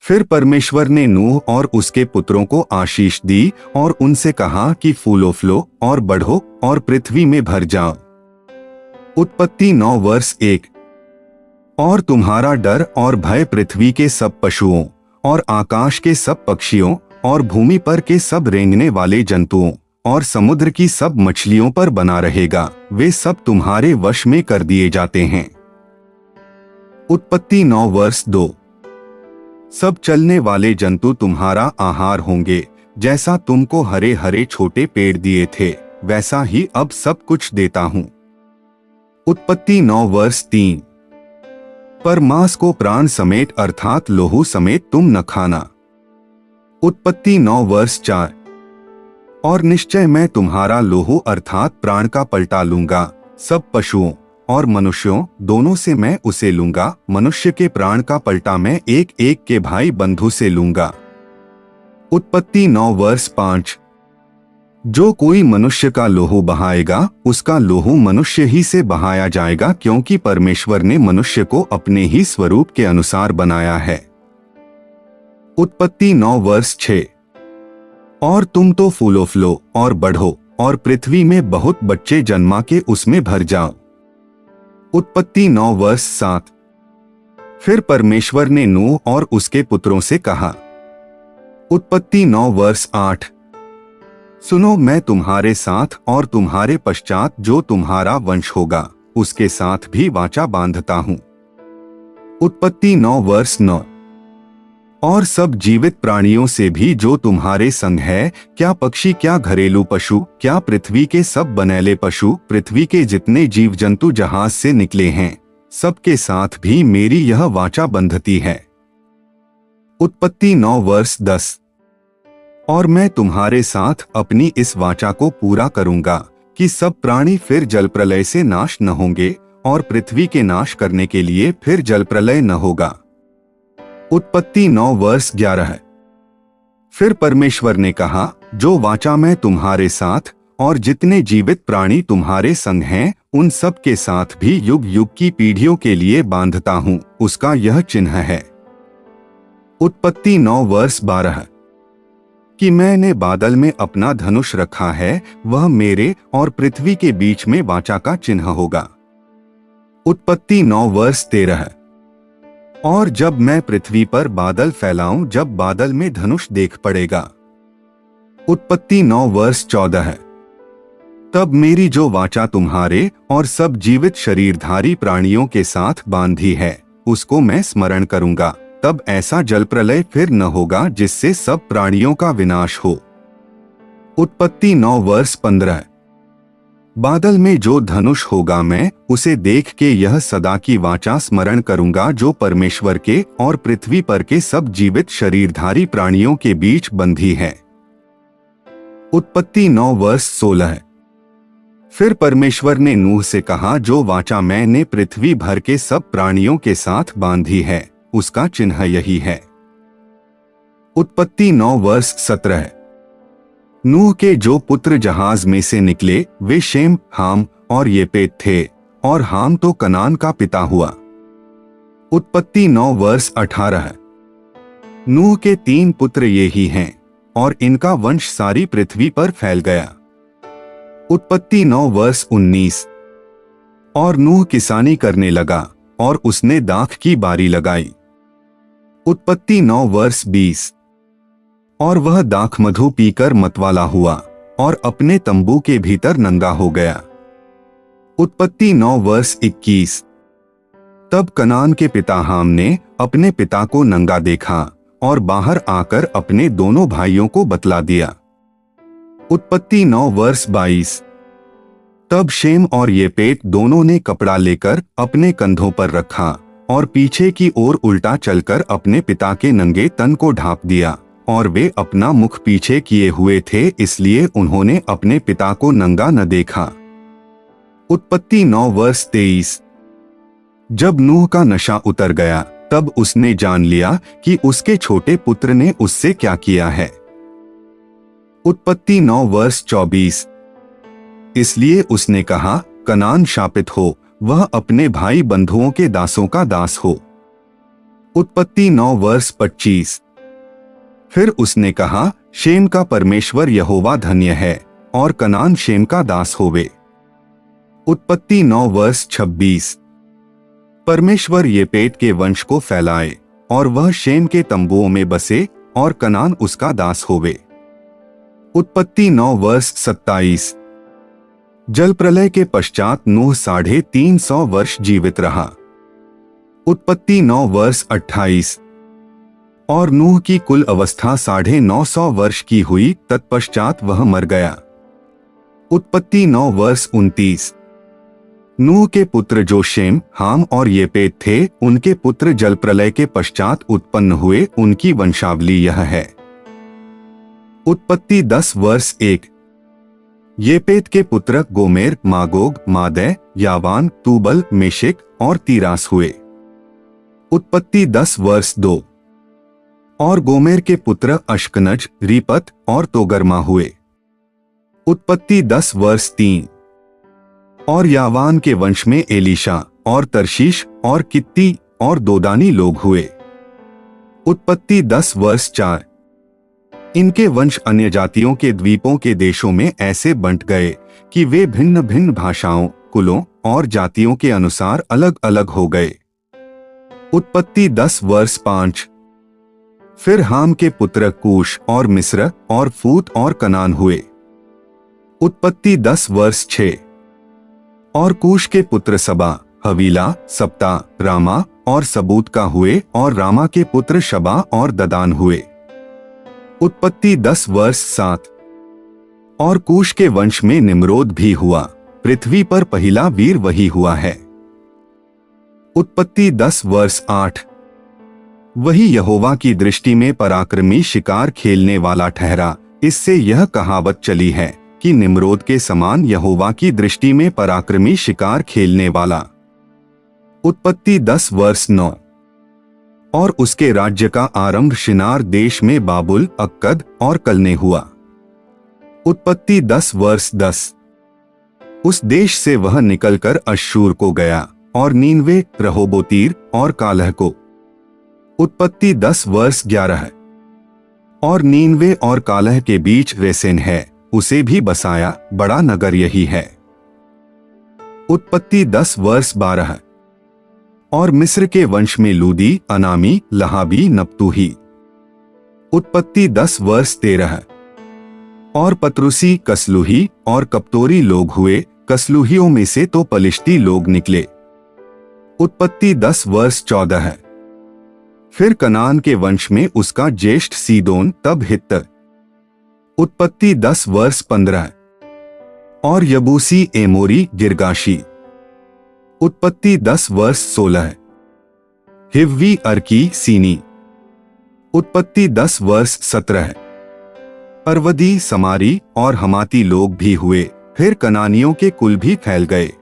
फिर परमेश्वर ने नूह और उसके पुत्रों को आशीष दी और उनसे कहा कि फूलो फलो और बढ़ो और पृथ्वी में भर जाओ। उत्पत्ति 9 वर्ष 1। और तुम्हारा डर और भय पृथ्वी के सब पशुओं और आकाश के सब पक्षियों और भूमि पर के सब रेंगने वाले जंतुओं और समुद्र की सब मछलियों पर बना रहेगा, वे सब तुम्हारे वश में कर दिए जाते हैं। उत्पत्ति 9 वर्ष 2। सब चलने वाले जंतु तुम्हारा आहार होंगे, जैसा तुमको हरे हरे छोटे पेड़ दिए थे वैसा ही अब सब कुछ देता हूं। उत्पत्ति 9 वर्ष 3। पर मांस को प्राण समेत अर्थात लोहू समेत तुम न खाना। उत्पत्ति 9 वर्ष 4। और निश्चय मैं तुम्हारा लोहू अर्थात प्राण का पलटा लूंगा, सब पशुओं और मनुष्यों दोनों से मैं उसे लूंगा, मनुष्य के प्राण का पलटा मैं एक एक के भाई बंधु से लूंगा। उत्पत्ति 9 वर्ष 5। जो कोई मनुष्य का लोहू बहाएगा उसका लोहू मनुष्य ही से बहाया जाएगा, क्योंकि परमेश्वर ने मनुष्य को अपने ही स्वरूप के अनुसार बनाया है। उत्पत्ति 9 वर्ष 6। और तुम तो फूलो फलो और बढ़ो और पृथ्वी में बहुत बच्चे जन्मा के उसमें भर जाओ। उत्पत्ति 9 वर्ष 7। फिर परमेश्वर ने नूह और उसके पुत्रों से कहा। उत्पत्ति 9 वर्ष 8। सुनो, मैं तुम्हारे साथ और तुम्हारे पश्चात जो तुम्हारा वंश होगा उसके साथ भी वाचा बांधता हूं। उत्पत्ति 9 वर्ष 9। और सब जीवित प्राणियों से भी जो तुम्हारे संग है, क्या पक्षी, क्या घरेलू पशु, क्या पृथ्वी के सब बनेले पशु, पृथ्वी के जितने जीव जंतु जहाज से निकले हैं, सबके साथ भी मेरी यह वाचा बंधती है। उत्पत्ति 9 वर्ष 10। और मैं तुम्हारे साथ अपनी इस वाचा को पूरा करूंगा कि सब प्राणी फिर जल प्रलय से नाश न होंगे और पृथ्वी के नाश करने के लिए फिर जल प्रलय न होगा। उत्पत्ति 9 वर्ष 11। फिर परमेश्वर ने कहा, जो वाचा मैं तुम्हारे साथ और जितने जीवित प्राणी तुम्हारे संग हैं उन सब के साथ भी युग युग की पीढ़ियों के लिए बांधता हूं, उसका यह चिन्ह है। उत्पत्ति 9 वर्ष 12। कि मैंने बादल में अपना धनुष रखा है, वह मेरे और पृथ्वी के बीच में वाचा का चिन्ह होगा। उत्पत्ति 9 वर्ष 13। और जब मैं पृथ्वी पर बादल फैलाऊं, जब बादल में धनुष देख पड़ेगा। उत्पत्ति 9 वर्ष 14। तब मेरी जो वाचा तुम्हारे और सब जीवित शरीरधारी प्राणियों के साथ बांधी है उसको मैं स्मरण करूंगा, तब ऐसा जल प्रलय फिर न होगा जिससे सब प्राणियों का विनाश हो। उत्पत्ति 9 वर्ष 15। बादल में जो धनुष होगा मैं उसे देख के यह सदा की वाचा स्मरण करूंगा जो परमेश्वर के और पृथ्वी पर के सब जीवित शरीरधारी प्राणियों के बीच बंधी है। उत्पत्ति 9 वर्ष 16। फिर परमेश्वर ने नूह से कहा, जो वाचा मैंने पृथ्वी भर के सब प्राणियों के साथ बांधी है उसका चिन्ह यही है। उत्पत्ति 9 वर्ष 17। नूह के जो पुत्र जहाज में से निकले वे शेम, हाम और येपेत थे, और हाम तो कनान का पिता हुआ। उत्पत्ति 9 वर्ष 18। नूह के 3 पुत्र ये ही हैं और इनका वंश सारी पृथ्वी पर फैल गया। उत्पत्ति 9 वर्ष 19। और नूह किसानी करने लगा और उसने दाख की बारी लगाई। उत्पत्ति 9 वर्ष 20। और वह दाख मधु पीकर मतवाला हुआ और अपने तंबू के भीतर नंगा हो गया। उत्पत्ति 9 वर्ष 21। तब कनान के पिता हाम ने अपने पिता को नंगा देखा और बाहर आकर अपने दोनों भाइयों को बतला दिया। उत्पत्ति 9 वर्ष 22। तब शेम और येपेत दोनों ने कपड़ा लेकर अपने कंधों पर रखा और पीछे की ओर उल्टा चलकर अपने पिता के नंगे तन को ढांप दिया, और वे अपना मुख पीछे किए हुए थे इसलिए उन्होंने अपने पिता को नंगा न देखा। उत्पत्ति 9 वर्ष 23। जब नूह का नशा उतर गया तब उसने जान लिया कि उसके छोटे पुत्र ने उससे क्या किया है। उत्पत्ति 9 वर्ष 24। इसलिए उसने कहा, कनान शापित हो, वह अपने भाई बंधुओं के दासों का दास हो। उत्पत्ति 9 वर्ष 25। फिर उसने कहा, शेम का परमेश्वर यहोवा धन्य है और कनान शेम का दास होवे। उत्पत्ति 9 वर्ष 26। परमेश्वर येपेत के वंश को फैलाए और वह शेम के तंबुओं में बसे और कनान उसका दास होवे। उत्पत्ति 9 वर्ष 27। जल प्रलय के पश्चात नूह 350 वर्ष जीवित रहा। उत्पत्ति 9 वर्ष 28। और नूह की कुल अवस्था 950 वर्ष की हुई, तत्पश्चात वह मर गया। उत्पत्ति 9 वर्ष 29। नूह के पुत्र जो शेम, हाम और येपेत थे, उनके पुत्र जल प्रलय के पश्चात उत्पन्न हुए, उनकी वंशावली यह है। उत्पत्ति 10 वर्ष 1। येपेत के पुत्र गोमेर, मागोग, मादै, यावान, तूबल, मेशेक और तीरास हुए। उत्पत्ति 10 वर्ष 2। और गोमेर के पुत्र अश्कनज, रीपत और तोगरमा हुए। उत्पत्ति 10 वर्ष 3। और यावान के वंश में एलीशा और तरशीश और कित्ती और दोदानी लोग हुए। उत्पत्ति 10 वर्ष 4। इनके वंश अन्य जातियों के द्वीपों के देशों में ऐसे बंट गए कि वे भिन्न भिन्न भाषाओं, कुलों और जातियों के अनुसार अलग अलग हो गए। उत्पत्ति 10 वर्ष 5। फिर हाम के पुत्र कूश और मिस्र और फूत और कनान हुए। उत्पत्ति 10 वर्ष 6। और कूश के पुत्र सबा, हवीला, सप्ता, रामा और सबूत का हुए और रामा के पुत्र शबा और ददान हुए। उत्पत्ति 10 वर्ष 7। और कूश के वंश में निम्रोद भी हुआ, पृथ्वी पर पहला वीर वही हुआ है। उत्पत्ति 10 वर्ष 8। वही यहोवा की दृष्टि में पराक्रमी शिकार खेलने वाला ठहरा, इससे यह कहावत चली है कि निम्रोद के समान यहोवा की दृष्टि में पराक्रमी शिकार खेलने वाला। उत्पत्ति 10 वर्ष 9। और उसके राज्य का आरंभ शिनार देश में बाबुल, अक्कद और कलने हुआ। उत्पत्ति 10 वर्ष 10। उस देश से वह निकलकर अश्शूर को गया और नीनवे, रहोबोतीर और कालह को। उत्पत्ति 10 वर्ष 11। और नीनवे और कालह के बीच रेसेन है, उसे भी बसाया, बड़ा नगर यही है। उत्पत्ति 10 वर्ष 12। और मिस्र के वंश में लूदी, अनामी, लहाबी, नप्तूही। उत्पत्ति 10 वर्ष 13। और पत्रुसी, कसलुही और कप्तोरी लोग हुए, कसलुहियों में से तो पलिश्ती लोग निकले। उत्पत्ति 10 वर्ष 14। फिर कनान के वंश में उसका ज्येष्ठ सीदोन, तब हित्त। उत्पत्ति 10 वर्ष 15। और यबूसी, एमोरी, गिरगाशी। उत्पत्ति 10 वर्ष 16। हिव्वी, अर्की, सीनी। उत्पत्ति 10 वर्ष 17। अर्वदी, समारी और हमाती लोग भी हुए, फिर कनानियों के कुल भी फैल गए।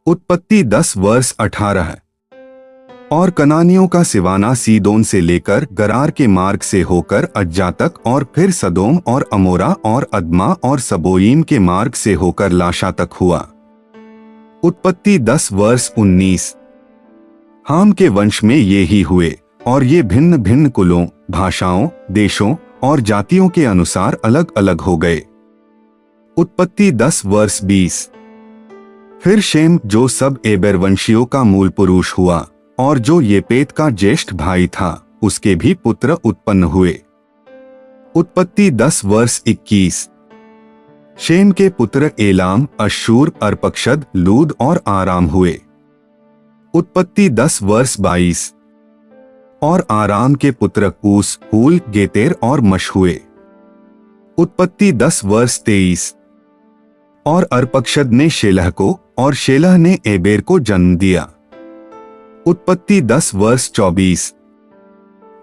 उत्पत्ति 10 वर्ष 18। और कनानियों का सिवाना सीदोन से लेकर गरार के मार्ग से होकर अज्जा तक, और फिर सदोम और अमोरा और अदमा और सबोईम के मार्ग से होकर लाशा तक हुआ। उत्पत्ति 10 वर्ष 19। हाम के वंश में ये ही हुए, और ये भिन्न भिन्न कुलों, भाषाओं, देशों और जातियों के अनुसार अलग अलग हो गए। उत्पत्ति 10 वर्ष 20। फिर शेम, जो सब एबर वंशियों का मूल पुरुष हुआ और जो येपेत का ज्येष्ठ भाई था, उसके भी पुत्र उत्पन्न हुए। उत्पत्ति 10 वर्ष 21। शेम के पुत्र एलाम, अश्शूर, अर्पक्षद, लूद और आराम हुए। उत्पत्ति 10 वर्ष 22। और आराम के पुत्र कूस, हूल, गेतेर और मश हुए। उत्पत्ति 10 वर्ष 23। और अर्पक्षद ने शेलह को और शेलह ने एबेर को जन्म दिया। उत्पत्ति 10 वर्ष 24।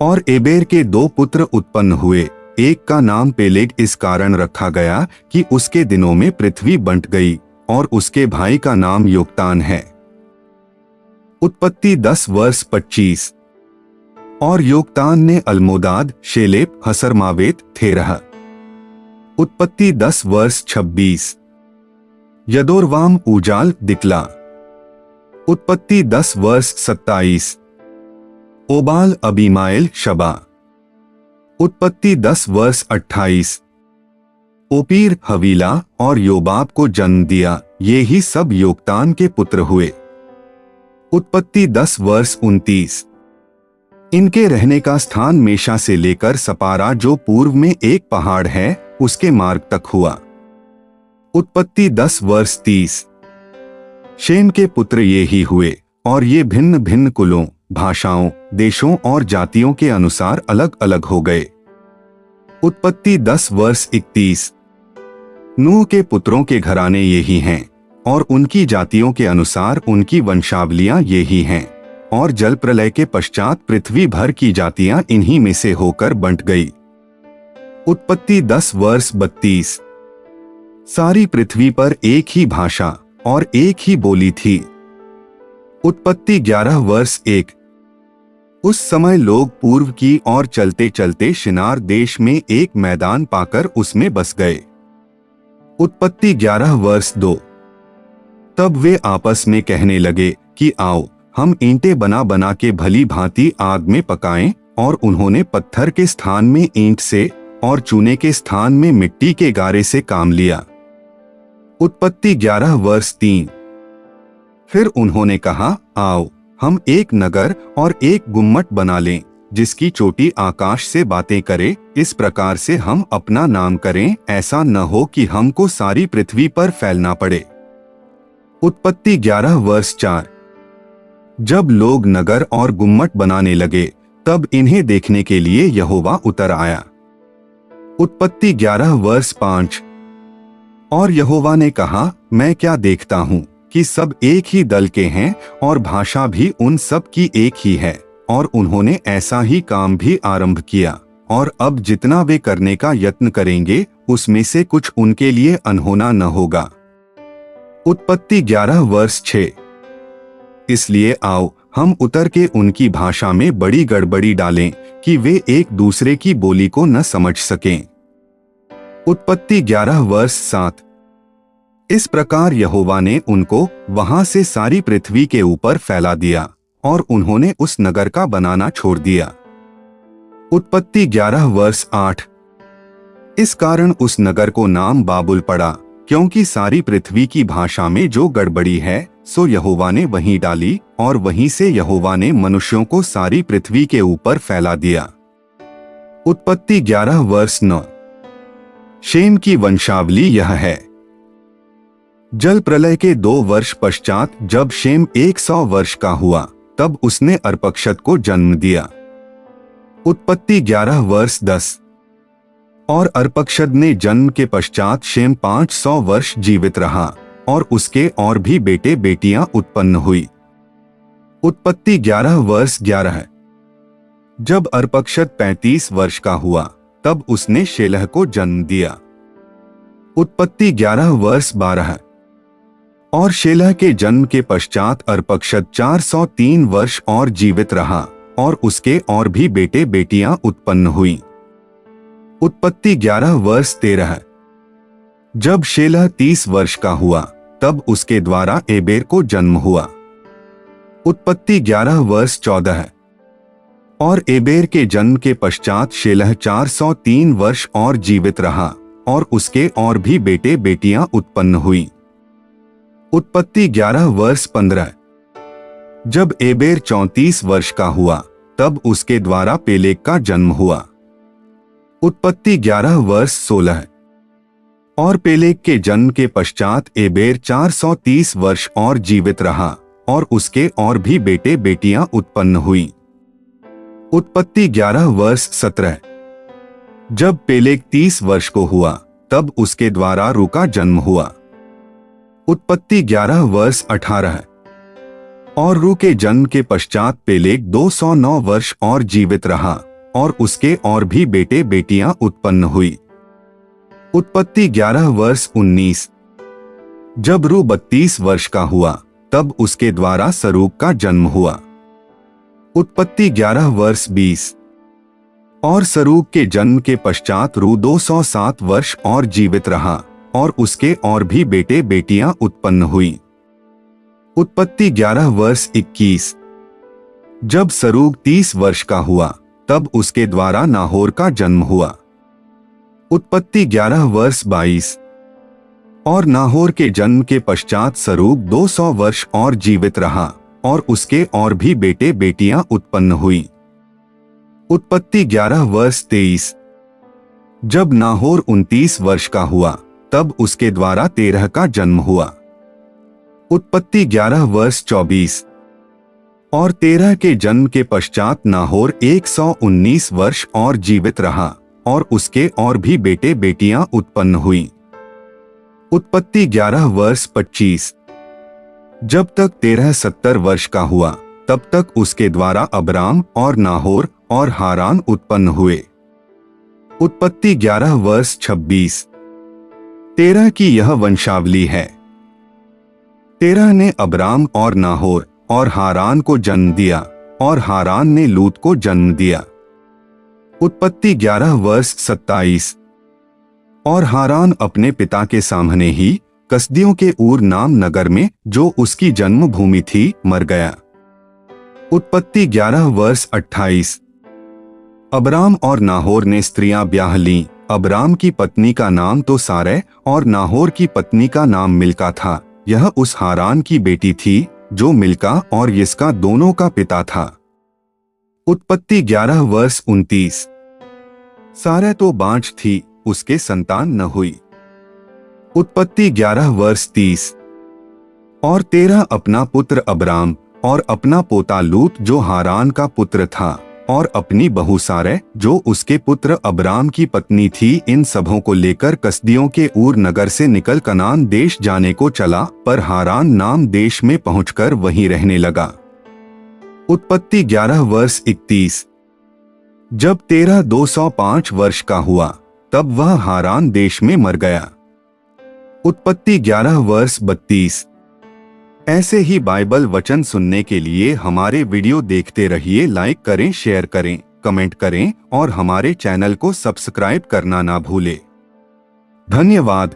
और एबेर के 2 पुत्र उत्पन्न हुए, एक का नाम पेलेग इस कारण रखा गया कि उसके दिनों में पृथ्वी बंट गई, और उसके भाई का नाम योक्तान है। उत्पत्ति 10 वर्ष 25। और योक्तान ने अल्मोदाद, शेलेप, हसरमावेत, थेरह। उत्पत्ति 10 वर्ष 26। यदोरवाम, ऊजाल, दिकला। उत्पत्ति 10 वर्ष 27। ओबाल अबीमाइल शबा। उत्पत्ति 10 वर्ष 28। ओपीर हवीला और योबाब को जन्म दिया, ये ही सब योक्तान के पुत्र हुए। उत्पत्ति 10 वर्ष 29। इनके रहने का स्थान मेशा से लेकर सपारा जो पूर्व में एक पहाड़ है उसके मार्ग तक हुआ। उत्पत्ति 10 वर्ष 30। शेम के पुत्र ये ही हुए और ये भिन्न भिन्न कुलों, भाषाओं, देशों और जातियों के अनुसार अलग अलग हो गए। उत्पत्ति 10 वर्ष 31। नूह के पुत्रों के घराने यही हैं और उनकी जातियों के अनुसार उनकी वंशावलियां यही हैं, और जल प्रलय के पश्चात पृथ्वी भर की जातियां इन्हीं में से होकर बंट गई। उत्पत्ति 10 वर्ष 32। सारी पृथ्वी पर एक ही भाषा और एक ही बोली थी। उत्पत्ति 11 वर्ष 1। उस समय लोग पूर्व की ओर चलते चलते शिनार देश में एक मैदान पाकर उसमें बस गए। उत्पत्ति 11 वर्ष 2। तब वे आपस में कहने लगे कि आओ हम ईंटें बना बना के भली भांति आग में पकाएं, और उन्होंने पत्थर के स्थान में ईंट से और चूने के स्थान में मिट्टी के गारे से काम लिया। उत्पत्ति 11 वर्ष 3। फिर उन्होंने कहा, आओ हम एक नगर और एक गुम्मट बना लें जिसकी चोटी आकाश से बातें करे, इस प्रकार से हम अपना नाम करें, ऐसा न हो कि हमको सारी पृथ्वी पर फैलना पड़े। उत्पत्ति 11 वर्ष 4। जब लोग नगर और गुम्मट बनाने लगे तब इन्हें देखने के लिए यहोवा उतर आया। उत्पत्ति 11 वर्ष 5। और यहोवा ने कहा, मैं क्या देखता हूँ कि सब एक ही दल के हैं और भाषा भी उन सब की एक ही है, और उन्होंने ऐसा ही काम भी आरंभ किया, और अब जितना वे करने का यत्न करेंगे उसमें से कुछ उनके लिए अनहोना न होगा। उत्पत्ति 11 वर्ष 6। इसलिए आओ हम उतर के उनकी भाषा में बड़ी गड़बड़ी डालें कि वे एक दूसरे की बोली को न समझ सकें। उत्पत्ति 11 वर्ष 7। इस प्रकार यहोवा ने उनको वहां से सारी पृथ्वी के ऊपर फैला दिया और उन्होंने उस नगर का बनाना छोड़ दिया। उत्पत्ति 11 वर्ष 8। इस कारण उस नगर को नाम बाबुल पड़ा, क्योंकि सारी पृथ्वी की भाषा में जो गड़बड़ी है सो यहोवा ने वहीं डाली, और वहीं से यहोवा ने मनुष्यों को सारी पृथ्वी के ऊपर फैला दिया। उत्पत्ति 11 वर्ष 9। शेम की वंशावली यह है। जल प्रलय के 2 वर्ष पश्चात जब शेम 100 वर्ष का हुआ तब उसने अर्पक्षद को जन्म दिया। उत्पत्ति 11 वर्ष 10। और अर्पक्षद ने जन्म के पश्चात शेम 500 वर्ष जीवित रहा, और उसके और भी बेटे बेटियां उत्पन्न हुई। उत्पत्ति 11 वर्ष 11। जब अर्पक्षद 35 वर्ष का हुआ तब उसने शेलह को जन्म दिया। उत्पत्ति 11 वर्ष 12। और शेलह के जन्म के पश्चात अर्पक्षद 403 वर्ष और जीवित रहा, और उसके और भी बेटे बेटियां उत्पन्न हुई। उत्पत्ति 11 वर्ष 13। जब शेलह 30 वर्ष का हुआ तब उसके द्वारा एबेर को जन्म हुआ। उत्पत्ति 11 वर्ष 14। और एबेर के जन्म के पश्चात शेलह 403 वर्ष और जीवित रहा, और उसके और भी बेटे बेटियां उत्पन्न हुई। उत्पत्ति 11 वर्ष 15। जब एबेर 34 वर्ष का हुआ तब उसके द्वारा पेलेग का जन्म हुआ। उत्पत्ति 11 वर्ष 16। और पेलेग के जन्म के पश्चात एबेर 430 वर्ष और जीवित रहा, और उसके और भी बेटे बेटियां उत्पन्न हुई। उत्पत्ति 11 वर्ष 17। जब पेलेग 30 वर्ष को हुआ तब उसके द्वारा रू का जन्म हुआ। उत्पत्ति 11 वर्ष 18। और रू के जन्म के पश्चात पेलेग 209 वर्ष और जीवित रहा, और उसके और भी बेटे बेटियां उत्पन्न हुई। उत्पत्ति 11 वर्ष 19। जब रू 32 वर्ष का हुआ तब उसके द्वारा सरूग का जन्म हुआ। उत्पत्ति 11 वर्ष 20। और सरूग के जन्म के पश्चात रू 207 वर्ष और जीवित रहा, और उसके और भी बेटे बेटियां उत्पन्न हुई। उत्पत्ति 11 वर्ष 21। जब सरूग 30 वर्ष का हुआ तब उसके द्वारा नाहोर का जन्म हुआ। उत्पत्ति 11 वर्ष 22। और नाहोर के जन्म के पश्चात सरूग 200 वर्ष और जीवित रहा और उसके और भी बेटे बेटियां उत्पन्न हुई। उत्पत्ति 11 वर्ष 23। जब नाहोर 29 वर्ष का हुआ तब उसके द्वारा 13 का जन्म हुआ। उत्पत्ति 11 वर्ष 24। और 13 के जन्म के पश्चात नाहोर 119 वर्ष और जीवित रहा और उसके और भी बेटे बेटियां उत्पन्न हुई। उत्पत्ति 11 वर्ष 25। जब तक 13 70 वर्ष का हुआ तब तक उसके द्वारा अब्राम और नाहोर और हारान उत्पन्न हुए। उत्पत्ति 11 वर्ष 26। 13 की यह वंशावली है। 13 ने अब्राम और नाहोर और हारान को जन्म दिया और हारान ने लूत को जन्म दिया। उत्पत्ति 11 वर्ष 27। और हारान अपने पिता के सामने ही कसदियों के ऊर नाम नगर में जो उसकी जन्मभूमि थी मर गया। उत्पत्ति 11 वर्ष 28। अब्राम और नाहोर ने स्त्रियां ब्याह लीं। अब्राम की पत्नी का नाम तो सारै और नाहोर की पत्नी का नाम मिल्का था। यह उस हारान की बेटी थी जो मिल्का और यिस्का दोनों का पिता था। उत्पत्ति 11 वर्ष 29। सारै तो बाँझ थी, उसके संतान न हुई। उत्पत्ति 11 वर्ष 30। और 13 अपना पुत्र अब्राम और अपना पोता लूत जो हारान का पुत्र था और अपनी बहू सारै जो उसके पुत्र अब्राम की पत्नी थी, इन सबों को लेकर कसदियों के ऊर नगर से निकल कनान देश जाने को चला, पर हारान नाम देश में पहुंचकर वहीं रहने लगा। उत्पत्ति 11 वर्ष 31। जब 13 205 वर्ष का हुआ तब वह हारान देश में मर गया। उत्पत्ति 11 वर्ष 32। ऐसे ही बाइबल वचन सुनने के लिए हमारे वीडियो देखते रहिए। लाइक करें, शेयर करें, कमेंट करें और हमारे चैनल को सब्सक्राइब करना ना भूलें। धन्यवाद।